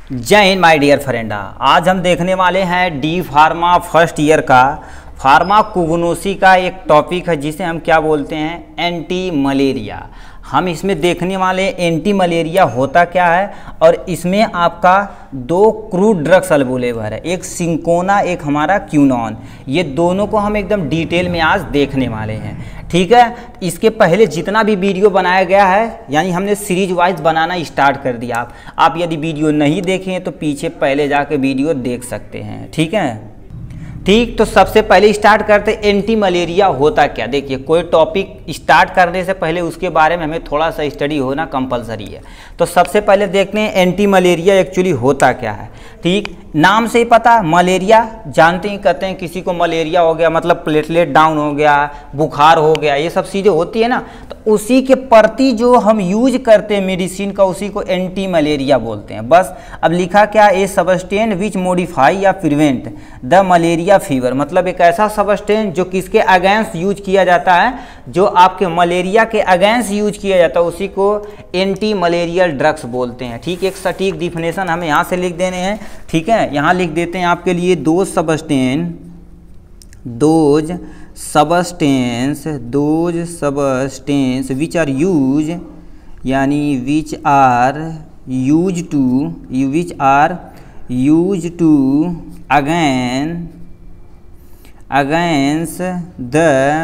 जय Hind my dear friend. आज हम देखने वाले हैं डी फार्मा फर्स्ट ईयर का फार्माकोग्नोसी का एक टॉपिक है जिसे हम क्या बोलते हैं, एंटी मलेरिया। हम इसमें देखने वाले एंटी मलेरिया होता क्या है और इसमें आपका दो क्रूड ड्रग्स अवेलेबल है, एक सिंकोना एक हमारा क्यूनॉन। ये दोनों को हम एकदम डिटेल में आज देखने वाले हैं, ठीक है। इसके पहले जितना भी वीडियो बनाया गया है यानी हमने सीरीज वाइज बनाना स्टार्ट कर दिया। आप यदि वीडियो नहीं देखें तो पीछे पहले जाके वीडियो देख सकते हैं, ठीक है। ठीक, तो सबसे पहले स्टार्ट करते एंटी मलेरिया होता क्या। देखिए, कोई टॉपिक स्टार्ट करने से पहले उसके बारे में हमें थोड़ा सा स्टडी होना कंपलसरी है। तो सबसे पहले देखते हैं एंटी मलेरिया एक्चुअली होता क्या है। ठीक, नाम से ही पता, मलेरिया जानते ही, कहते हैं किसी को मलेरिया हो गया मतलब प्लेटलेट डाउन हो गया, बुखार हो गया, ये सब चीज़ें होती है ना। तो उसी के प्रति जो हम यूज करते हैं मेडिसिन का, उसी को एंटी मलेरिया बोलते हैं। बस अब लिखा क्या, ए सबस्टेंस विच मॉडिफाई या प्रिवेंट द मलेरिया फीवर, मतलब एक ऐसा सबस्टेंस जो किसके अगेंस्ट यूज किया जाता है, जो आपके मलेरिया के अगेंस्ट यूज किया जाता है, उसी को एंटी मलेरियल ड्रग्स बोलते हैं। ठीक, एक सटीक डिफिनेशन हमें यहाँ से लिख देने हैं, ठीक है। यहाँ लिख देते हैं आपके लिए those substances which are used, यानी which are used to against the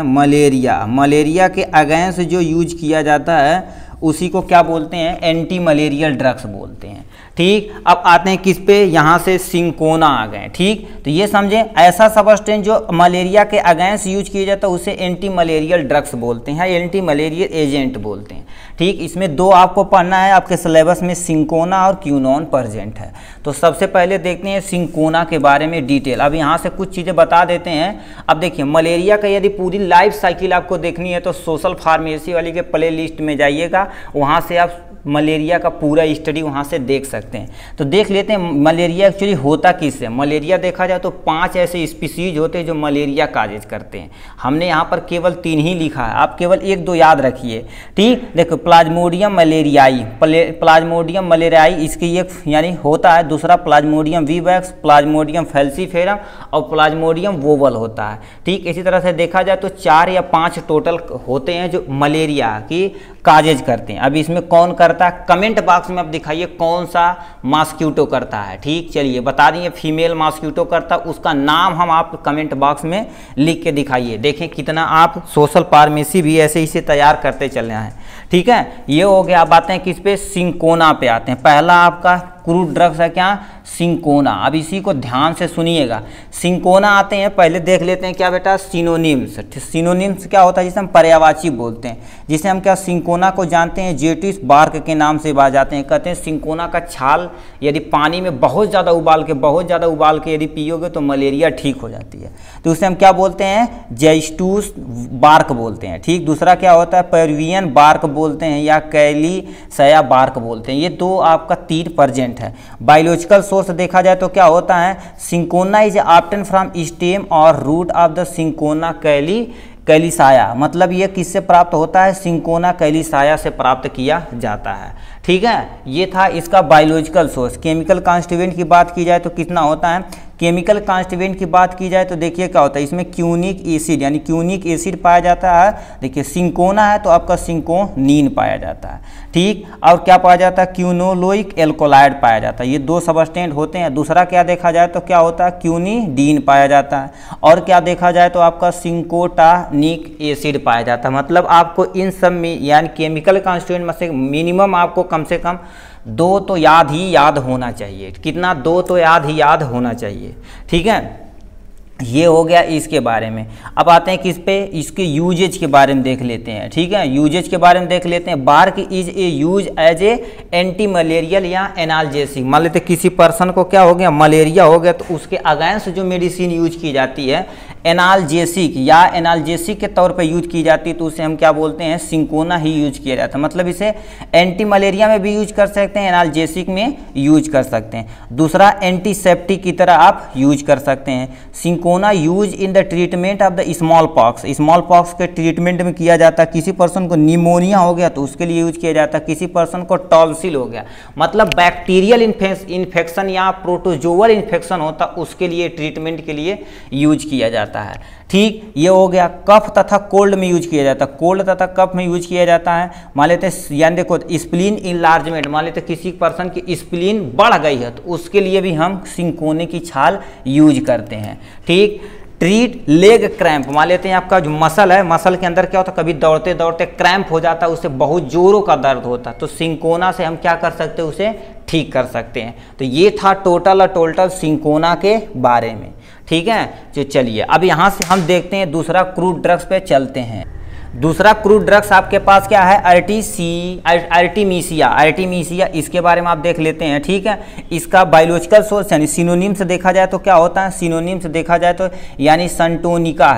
malaria के अगेंस्ट जो यूज किया जाता है उसी को क्या बोलते हैं, एंटी मलेरियल ड्रग्स बोलते हैं। ठीक, अब आते हैं किस पे, यहाँ से सिंकोना आ गए। ठीक, तो ये समझें, ऐसा सबस्टेंस जो मलेरिया के अगेंस्ट यूज किया जाता है उसे एंटी मलेरियल ड्रग्स बोलते हैं, एंटी मलेरियल एजेंट बोलते हैं। ठीक, इसमें दो आपको पढ़ना है, आपके सिलेबस में सिंकोना और क्यूनॉन प्रेजेंट है। तो सबसे पहले देखते हैं सिंकोना के बारे में डिटेल। अब यहाँ से कुछ चीज़ें बता देते हैं। अब देखिए, मलेरिया का यदि पूरी लाइफ साइकिल आपको देखनी है तो सोशल फार्मेसी वाली के प्ले लिस्ट में जाइएगा, वहाँ से आप मलेरिया का पूरा स्टडी वहाँ से देख सकते हैं। तो देख लेते हैं मलेरिया एक्चुअली होता किससे। मलेरिया देखा जाए तो 5 ऐसे स्पीसीज होते हैं जो मलेरिया काजेज करते हैं। हमने यहाँ पर केवल 3 ही लिखा है, आप केवल 1-2 याद रखिए। ठीक, देखो, प्लाज्मोडियम मलेरियाई इसकी एक यानी होता है, दूसरा प्लाज्मोडियम विवैक्स, प्लाज्मोडियम फैल्सीफेरम और प्लाज्मोडियम वोवल होता है। ठीक, इसी तरह से देखा जाए तो 4 या 5 टोटल होते हैं जो मलेरिया की काजेज करते हैं। अब इसमें कौन करता है, कमेंट बॉक्स में आप दिखाइए कौन सा मॉस्क्यूटो करता है। ठीक, चलिए बता दिए, फीमेल मॉस्क्यूटो करता है, उसका नाम हम आप कमेंट बॉक्स में लिख के दिखाइए। देखें कितना आप सोशल फार्मेसी भी ऐसे ही से तैयार करते चल रहे हैं। ठीक है, ये हो गया। अब आते हैं किस पे, सिंकोना पे आते हैं। पहला आपका क्रूड ड्रग्स है क्या, सिंकोना। अब इसी को ध्यान से सुनिएगा। सिंकोना आते हैं, पहले देख लेते हैं क्या बेटा, सिनोनिम्स। सिनोनिम्स क्या होता है, जिसे हम पर्यायवाची बोलते हैं, जिसे हम क्या सिंकोना को जानते हैं जेटिस बार्क के नाम से जाते हैं। कहते हैं सिंकोना का छाल यदि पानी में बहुत ज़्यादा उबाल के यदि पियोगे तो मलेरिया ठीक हो जाती है। तो उसे हम क्या बोलते हैं, जेस्टूस बार्क बोलते हैं। ठीक, दूसरा क्या होता है, पेरुवियन बार्क बोलते हैं या कैलिसया बार्क बोलते हैं। ये दो आपका 3 प्रेजेंट है। बायोलॉजिकल सोर्स देखा जाए तो क्या होता है, cinchona is obtain from stem और रूट ऑफ द सिंकोना कैलिसाया, मतलब ये किससे प्राप्त होता है, सिंकोना कैलिसाया से प्राप्त किया जाता है। ठीक है, ये था इसका बायोलॉजिकल सोर्स। केमिकल कॉन्स्टिट्यूएंट की बात की जाए तो कितना होता है, केमिकल कॉन्स्टिट्यूएंट की बात की जाए तो देखिए क्या होता है, इसमें क्यूनिक एसिड यानी क्यूनिक एसिड पाया जाता है। देखिए, सिंकोना है तो आपका सिंकोनीन पाया जाता है। ठीक, और क्या पाया जाता है, क्यूनोलोइक एल्कोलाइड पाया जाता है। ये 2 सबस्टेंट होते हैं। दूसरा क्या देखा जाए तो क्या होता है, क्यूनिडीन पाया जाता है। और क्या देखा जाए तो आपका सिंकोटानिक एसिड पाया जाता है। मतलब आपको इन सब में यानी केमिकल कॉन्स्टिट्यूएंट में से मिनिमम आपको कम से कम 2 तो याद होना चाहिए। कितना, 2 तो याद होना चाहिए। ठीक है, ये हो गया इसके बारे में। अब आते हैं किस पे, इसके यूजेज के बारे में देख लेते हैं। ठीक है, यूजेज के बारे में देख लेते हैं। Bark is a use as a anti malarial या एनाल्जेसिक। मान लेते किसी पर्सन को क्या हो गया, मलेरिया हो गया, तो उसके अगेंस्ट जो मेडिसिन यूज की जाती है एनाल्जेसिक या एनाल्जेसिक के तौर पे यूज की जाती है तो उसे हम क्या बोलते हैं, सिंकोना ही यूज किया जाता है। मतलब इसे एंटी मलेरिया में भी यूज कर सकते हैं, एनाल्जेसिक में यूज कर सकते हैं। दूसरा एंटीसेप्टिक की तरह आप यूज कर सकते हैं। Cinchona use in the treatment of the small pox, small pox के ट्रीटमेंट में किया जाता है। किसी पर्सन को निमोनिया हो गया तो उसके लिए यूज किया जाता है, किसी पर्सन को टॉन्सिल हो गया मतलब बैक्टीरियल इन्फेक्शन या प्रोटोजोअल इन्फेक्शन होता उसके लिए ट्रीटमेंट के लिए यूज किया जाता है। ठीक, ये हो गया। कफ तथा कोल्ड में यूज किया जाता है, कोल्ड तथा कफ में यूज किया जाता है। मान लेते हैं यानी देखो स्प्लीन इनलार्जमेंट, मान लेते किसी पर्सन की स्प्लीन बढ़ गई है तो उसके लिए भी हम सिंकोने की छाल यूज करते हैं। ठीक, ट्रीट लेग क्रैम्प, मान लेते हैं आपका जो मसल है, मसल के अंदर क्या होता है, कभी दौड़ते दौड़ते क्रैम्प हो जाता है, उससे बहुत जोरों का दर्द होता है तो सिंकोना से हम क्या कर सकते हैं, उसे ठीक कर सकते हैं। तो ये था टोटल सिंकोना के बारे में। ठीक है, तो चलिए अब यहाँ से हम देखते हैं दूसरा क्रूड ड्रग्स पे चलते हैं। दूसरा क्रूड ड्रग्स आपके पास क्या है, आर्टिमीसिया, इसके बारे में आप देख लेते हैं। ठीक है, इसका बायोलॉजिकल सोर्स यानी सिनोनिम से देखा जाए तो क्या होता है, सिनोनिम से देखा जाए तो यानी संटोनिका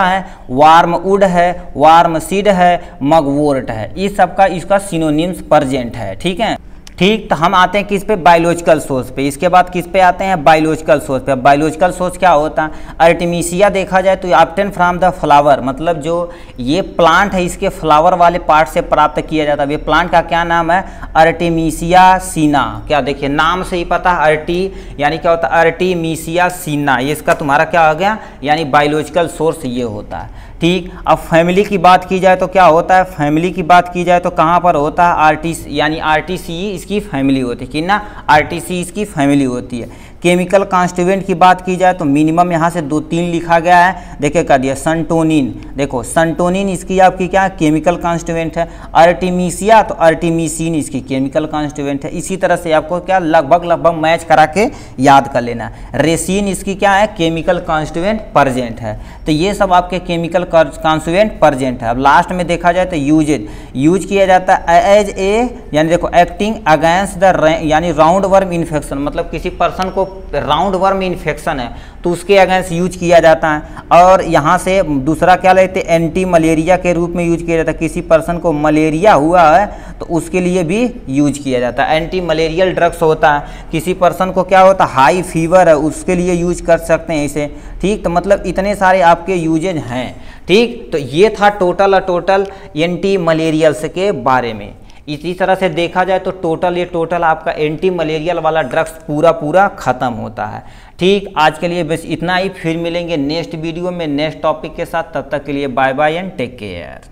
है, वार्मवुड है, वार्मसीड है, मगवोर्ट है, इस सब का इसका सिनोनिम्स प्रेजेंट है। ठीक है, ठीक, तो हम आते हैं किस पे, बायोलॉजिकल सोर्स पे। इसके बाद किस पे आते हैं, बायोलॉजिकल सोर्स पे। बायोलॉजिकल सोर्स क्या होता है, आर्टिमीसिया देखा जाए तो ऑब्टेन फ्रॉम द फ्लावर, मतलब जो ये प्लांट है इसके फ्लावर वाले पार्ट से प्राप्त किया जाता है। ये प्लांट का क्या नाम है, आर्टिमीसिया सीना। क्या देखिए नाम से ही पता है, अर्टी यानी क्या होता है, आर्टिमीसिया सीना, ये इसका तुम्हारा क्या हो गया, यानी बायोलॉजिकल सोर्स ये होता है। ठीक, अब फैमिली की बात की जाए तो क्या होता है, फैमिली की बात की जाए तो कहाँ पर होता है, आरटीसी इसकी फैमिली होती है कि ना, आरटीसी इसकी फैमिली होती है। केमिकल कॉन्स्टिट्यूएंट की बात की जाए तो मिनिमम यहाँ से 2-3 लिखा गया है, देखिए कर दिया संटोनिन, देखो संटोनिन इसकी आपकी क्या केमिकल कॉन्स्टिट्यूएंट है। आर्टिमीसिया तो आर्टिमिसिन इसकी केमिकल कॉन्स्टिट्यूएंट है। इसी तरह से आपको क्या लगभग मैच करा के याद कर लेना। रेसिन इसकी क्या है, केमिकल कॉन्स्टिट्यूएंट प्रेजेंट है। तो ये सब आपके केमिकल कॉन्स्टिट्यूएंट प्रेजेंट है। अब लास्ट में देखा जाए तो यूज किया जाता है एज ए यानी देखो एक्टिंग अगेंस्ट द यानी राउंड वर्म इन्फेक्शन, मतलब किसी पर्सन को राउंड वर्म इन्फेक्शन है तो उसके अगेंस्ट यूज किया जाता है। और यहाँ से दूसरा क्या लेते हैं, एंटी मलेरिया के रूप में यूज किया जाता है। किसी पर्सन को मलेरिया हुआ है तो उसके लिए भी यूज किया जाता है, एंटी मलेरियल ड्रग्स होता है। किसी पर्सन को क्या होता है, हाई फीवर है, उसके लिए यूज कर सकते हैं इसे। ठीक, तो मतलब इतने सारे आपके यूजेज हैं। ठीक, तो ये था टोटल एंटी मलेरियल्स के बारे में। इसी तरह से देखा जाए तो टोटल आपका एंटी मलेरियल वाला ड्रग्स पूरा खत्म होता है। ठीक, आज के लिए बस इतना ही, फिर मिलेंगे नेक्स्ट वीडियो में नेक्स्ट टॉपिक के साथ। तब तक के लिए bye bye and take care.